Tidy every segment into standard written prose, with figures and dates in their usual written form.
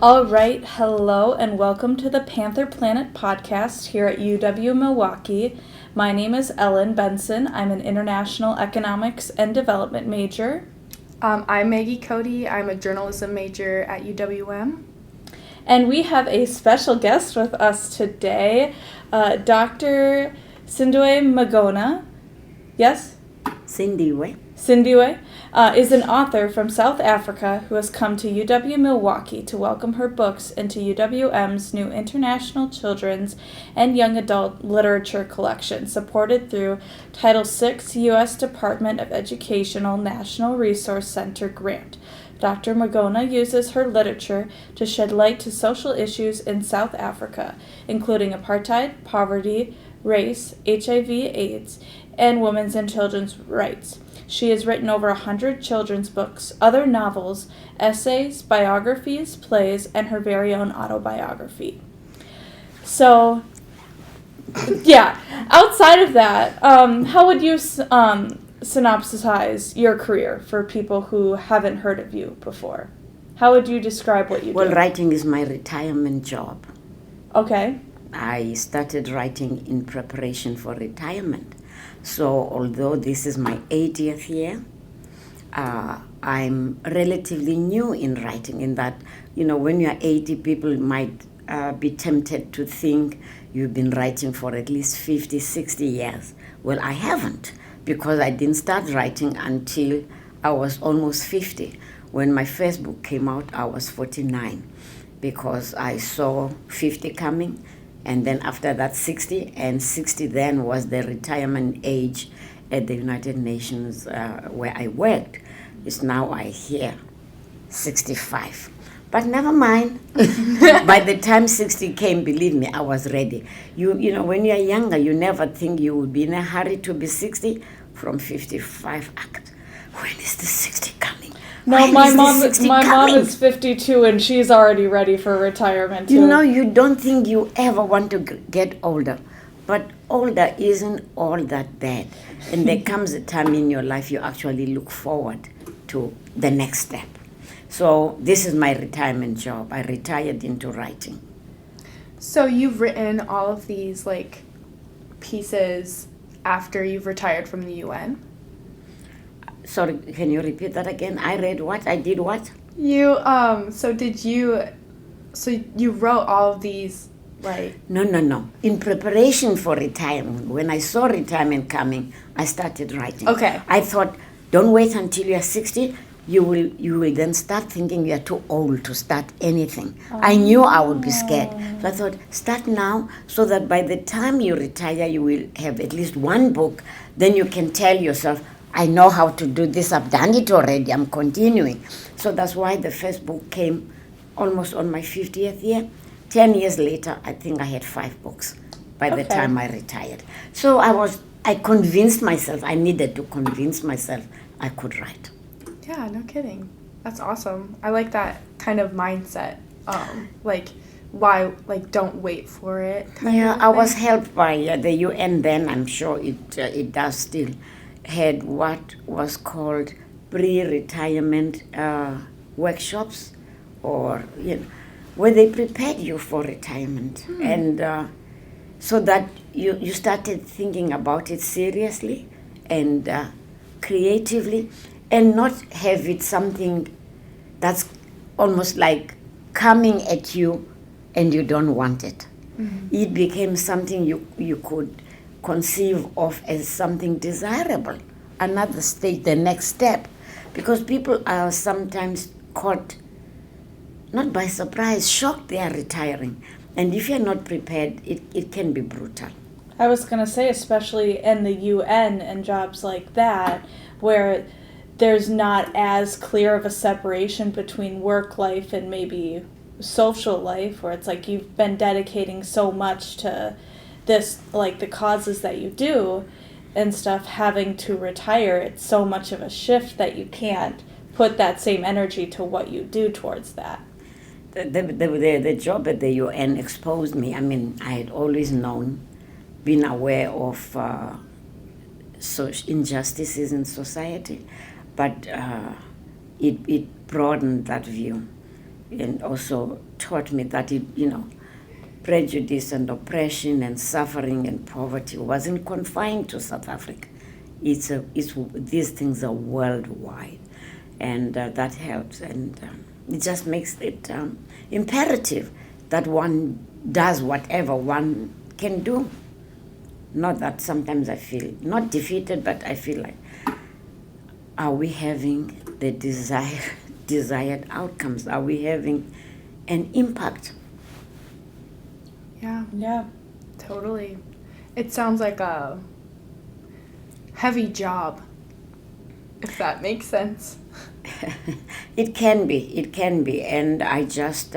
All right, hello and welcome to the Panther Planet podcast here at UW Milwaukee. My name is Ellen Benson. I'm an international economics and development major. I'm Maggie Cody. I'm a journalism major at UWM. And we have a special guest with us today, Dr. Sindiwe Magona. Yes? Sindiwe Is an author from South Africa who has come to UW Milwaukee to welcome her books into UWM's new International Children's and Young Adult Literature Collection, supported through Title VI U.S. Department of Educational National Resource Center grant. Dr. Magona uses her literature to shed light to social issues in South Africa, including apartheid, poverty, race, HIV/AIDS, and women's and children's rights. She has written over 100 children's books, other novels, essays, biographies, plays, and her very own autobiography. So, yeah, outside of that, how would you synopsize your career for people who haven't heard of you before? How would you describe what you do? Well, writing is my retirement job. Okay. I started writing in preparation for retirement. So although this is my 80th year, I'm relatively new in writing in that, when you're 80, people might be tempted to think you've been writing for at least 50, 60 years. Well, I haven't, because I didn't start writing until I was almost 50. When my first book came out, I was 49, because I saw 50 coming. And then after that, 60, and 60 then was the retirement age at the United Nations where I worked. It's now I hear 65. But never mind. By the time 60 came, believe me, I was ready. You know, when you're younger, you never think you would be in a hurry to be 60. From 55, when is the 60 coming? No, my mom is 52 and she's already ready for retirement too. You don't think you ever want to get older, but older isn't all that bad. And there comes a time in your life you actually look forward to the next step. So this is my retirement job. I retired into writing. So you've written all of these pieces after you've retired from the UN? Sorry, can you repeat that again? I read what? I did what? You wrote all of these, No. In preparation for retirement, when I saw retirement coming, I started writing. Okay. I thought, don't wait until you're 60. You will then start thinking you're too old to start anything. Oh. I knew I would be scared. So I thought, start now so that by the time you retire, you will have at least one book. Then you can tell yourself, I know how to do this, I've done it already, I'm continuing. So that's why the first book came almost on my 50th year. 10 years later, I think I had 5 books by the time I retired. So I convinced myself, I needed to convince myself I could write. Yeah, no kidding. That's awesome. I like that kind of mindset. Why, don't wait for it. I was helped by the UN then, I'm sure it does still. Had what was called pre-retirement workshops, or where they prepared you for retirement, and so that you started thinking about it seriously and creatively, and not have it something that's almost like coming at you and you don't want it. Mm-hmm. It became something you could conceive of as something desirable, another stage, the next step, because people are sometimes caught not by surprise, shocked they are retiring, and if you're not prepared, it can be brutal. I was going to say, especially in the UN and jobs like that, where there's not as clear of a separation between work life and maybe social life, where it's like you've been dedicating so much to this, the causes that you do and stuff, having to retire, it's so much of a shift that you can't put that same energy to what you do towards that. The job at the UN exposed me. I mean, I had always known, been aware of injustices in society, but it broadened that view. and also taught me that prejudice and oppression and suffering and poverty wasn't confined to South Africa. These things are worldwide, and that helps, and it just makes it imperative that one does whatever one can do. Not that sometimes I feel not defeated, but I feel like, are we having the desired outcomes? Are we having an impact? Yeah, Yeah. totally. It sounds like a heavy job, if that makes sense. It can be, and I just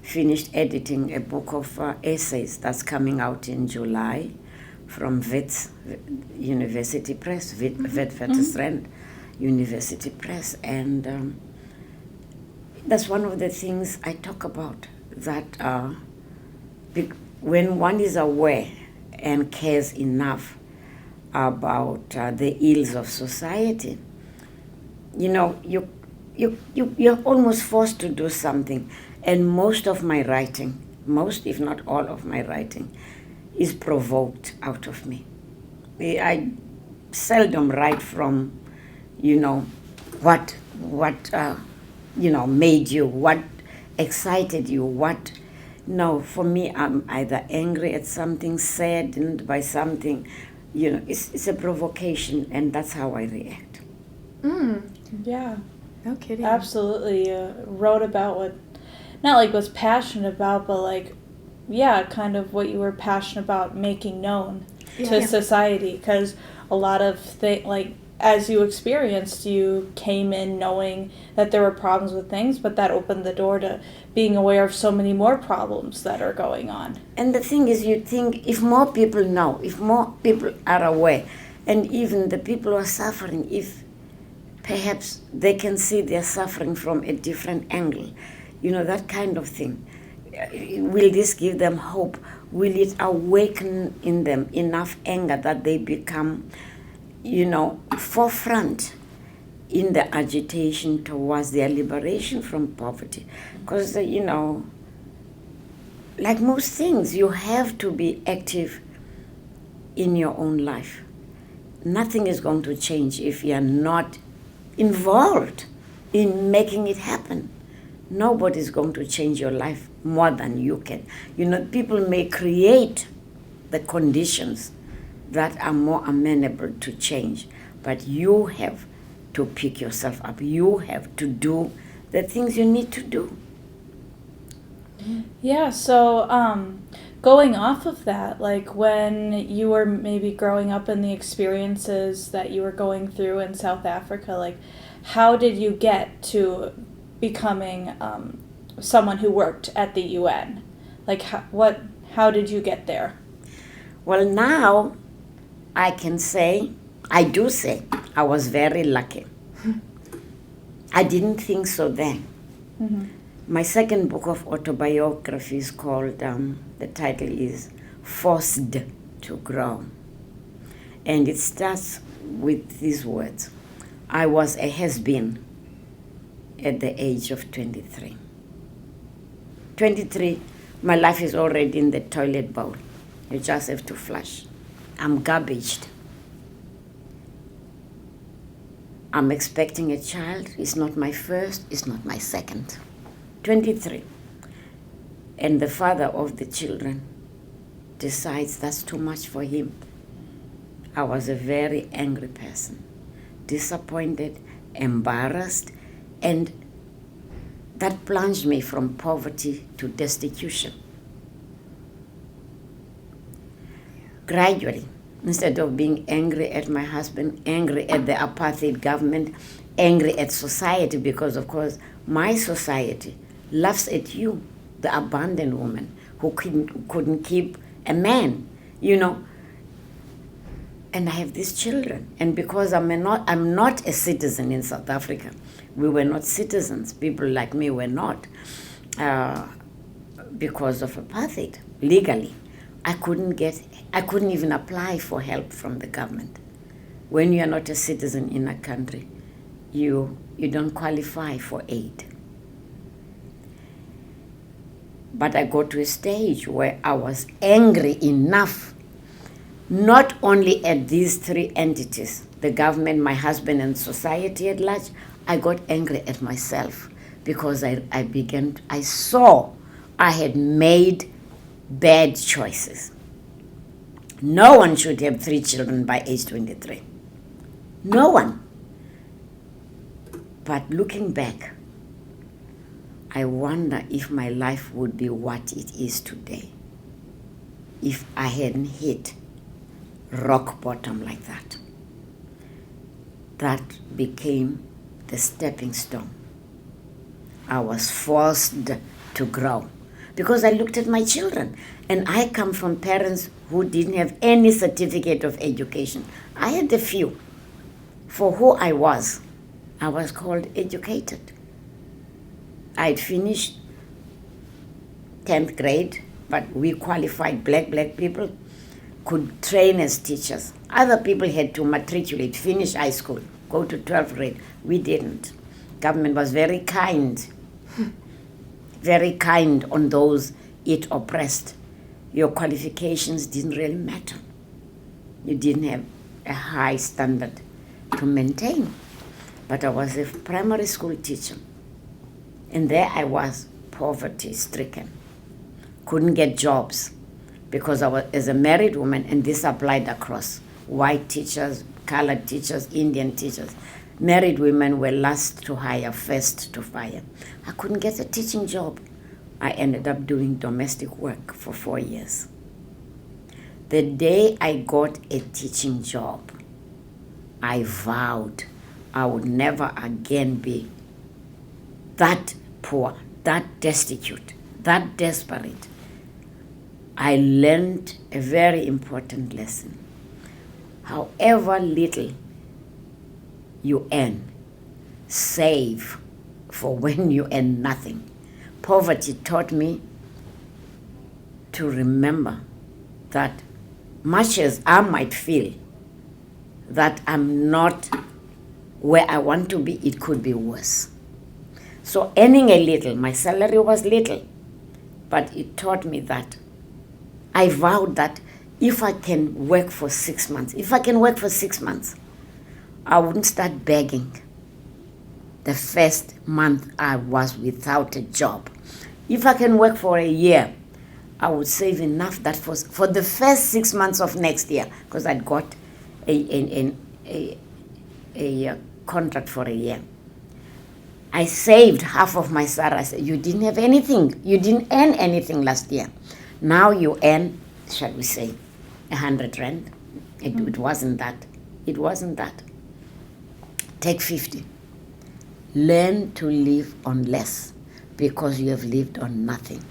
finished editing a book of essays that's coming out in July from Wits University Press, Witwatersrand University Press, and that's one of the things I talk about, that when one is aware and cares enough about the ills of society, you're almost forced to do something. And most of my writing, most if not all of my writing, is provoked out of me. I seldom write from, what made you, what excited you, what. No, for me, I'm either angry at something, saddened by something. It's a provocation, and that's how I react. Yeah. No kidding. Absolutely. Wrote about what, not like was passionate about, but like, yeah, kind of what you were passionate about making known to society. Because a lot of things, like, as you experienced, you came in knowing that there were problems with things, but that opened the door to being aware of so many more problems that are going on. And the thing is, you think if more people know, if more people are aware, and even the people who are suffering, if perhaps they can see their suffering from a different angle, that kind of thing. Will this give them hope? Will it awaken in them enough anger that they become, forefront in the agitation towards their liberation from poverty? Because, like most things, you have to be active in your own life. Nothing is going to change if you are not involved in making it happen. Nobody's going to change your life more than you can. People may create the conditions that are more amenable to change, but you have to pick yourself up. You have to do the things you need to do. Yeah, so going off of that, like when you were maybe growing up and the experiences that you were going through in South Africa, like how did you get to becoming someone who worked at the UN? Like how did you get there? Well, now I can say, I do say, I was very lucky. I didn't think so then. Mm-hmm. My second book of autobiography is called, the title is Forced to Grow. And it starts with these words. I was a has-been at the age of 23. 23, my life is already in the toilet bowl. You just have to flush. I'm garbaged. I'm expecting a child. It's not my first, it's not my second. 23. And the father of the children decides that's too much for him. I was a very angry person, disappointed, embarrassed, and that plunged me from poverty to destitution. Gradually, instead of being angry at my husband, angry at the apartheid government, angry at society, because of course my society laughs at you, the abandoned woman who couldn't keep a man, And I have these children, and because I'm not a citizen in South Africa. We were not citizens. People like me were not, because of apartheid. Legally, I couldn't even apply for help from the government. When you are not a citizen in a country, you don't qualify for aid. But I got to a stage where I was angry enough, not only at these three entities, the government, my husband, and society at large. I got angry at myself because I saw I had made bad choices. No one should have 3 children by age 23. No one. But looking back, I wonder if my life would be what it is today if I hadn't hit rock bottom like that. That became the stepping stone. I was forced to grow because I looked at my children, and I come from parents who didn't have any certificate of education. I had a few. For who I was called educated. I'd finished 10th grade, but we qualified black people could train as teachers. Other people had to matriculate, finish high school, go to 12th grade. We didn't. Government was very kind on those it oppressed. Your qualifications didn't really matter. You didn't have a high standard to maintain. But I was a primary school teacher. And there I was, poverty-stricken. Couldn't get jobs because I was as a married woman, and this applied across white teachers, colored teachers, Indian teachers. Married women were last to hire, first to fire. I couldn't get a teaching job. I ended up doing domestic work for 4 years. The day I got a teaching job, I vowed I would never again be that poor, that destitute, that desperate. I learned a very important lesson. However little you earn, save for when you earn nothing. Poverty taught me to remember that much as I might feel that I'm not where I want to be, it could be worse. So earning a little, my salary was little, but it taught me that. I vowed that if I can work for 6 months, I wouldn't start begging the first month I was without a job. If I can work for a year, I would save enough that for the first 6 months of next year, because I'd got a contract for a year. I saved half of my salary. I said, you didn't have anything. You didn't earn anything last year. Now you earn, shall we say, 100 rand. It wasn't that. It wasn't that. Take 50. Learn to live on less because you have lived on nothing.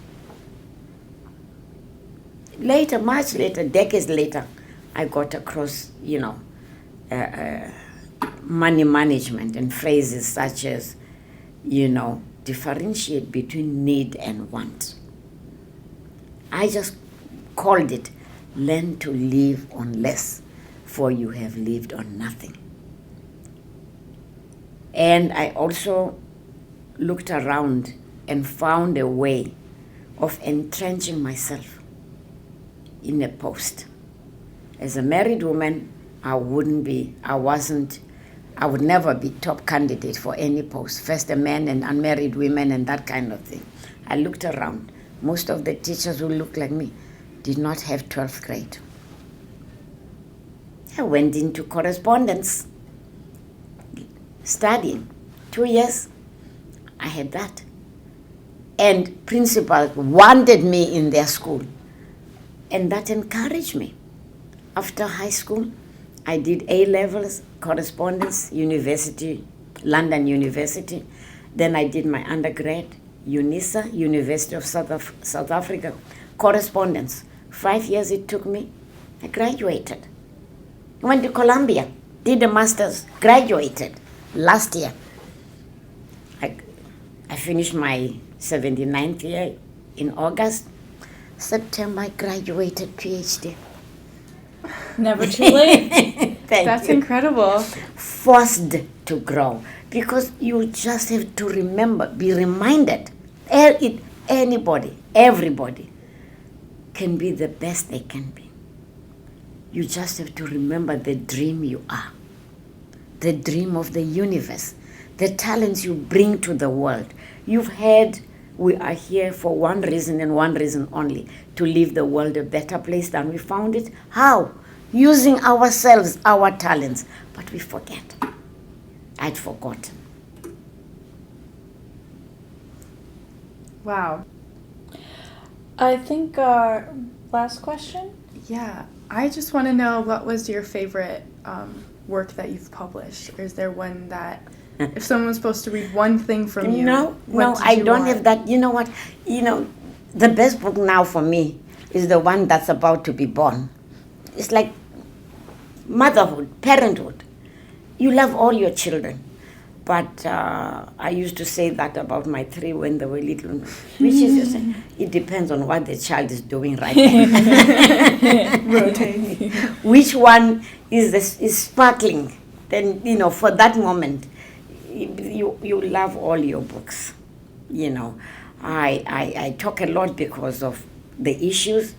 Later, much later, decades later, I got across, money management and phrases such as, differentiate between need and want. I just called it, learn to live on less, for you have lived on nothing. And I also looked around and found a way of entrenching myself in a post. As a married woman, I would never be top candidate for any post. First a man and unmarried women and that kind of thing. I looked around. Most of the teachers who looked like me did not have 12th grade. I went into correspondence, studying. 2 years, I had that. And principals wanted me in their school. And that encouraged me. After high school, I did A-levels, correspondence, university, London University. Then I did my undergrad, UNISA, University of South Africa, correspondence. 5 years it took me. I graduated. Went to Columbia, did a master's, graduated last year. I finished my 79th year in August. September, I graduated PhD. Never too late. That's incredible. Forced to grow because you just have to remember, be reminded. anybody, everybody can be the best they can be. You just have to remember the dream you are, the dream of the universe, the talents you bring to the world. You've had, we are here for one reason and one reason only, to leave the world a better place than we found it. How? Using ourselves, our talents. But we forget. I'd forgotten. Wow. I think last question. Yeah. I just want to know, what was your favorite work that you've published? Or is there one that, if someone was supposed to read one thing from you, No, what did I you don't want? have that. You know what? The best book now for me is the one that's about to be born. It's like motherhood, parenthood. You love all your children. But I used to say that about my 3 when they were little, which is just, it depends on what the child is doing right now. Rotating. Which one is sparkling? Then, for that moment, you love all your books. I talk a lot because of the issues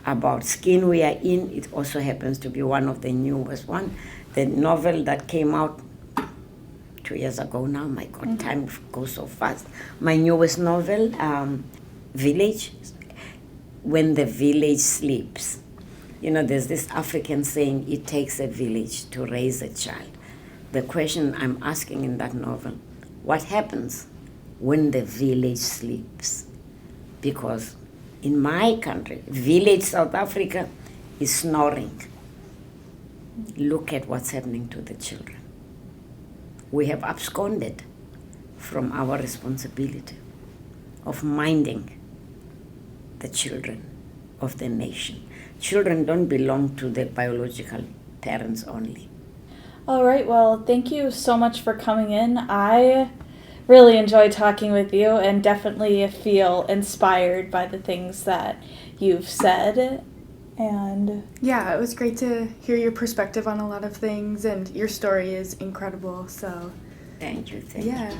about skin we are in. It also happens to be one of the newest one. The novel that came out 2 years ago now, my God, time goes so fast. My newest novel, Village, When the Village Sleeps. There's this African saying, it takes a village to raise a child. The question I'm asking in that novel, what happens when the village sleeps? Because in my country, village South Africa is snoring. Look at what's happening to the children. We have absconded from our responsibility of minding the children of the nation. Children don't belong to the biological parents only. All right, well, thank you so much for coming in. I really enjoyed talking with you and definitely feel inspired by the things that you've said. And yeah, it was great to hear your perspective on a lot of things, and your story is incredible. So Thank you. yeah.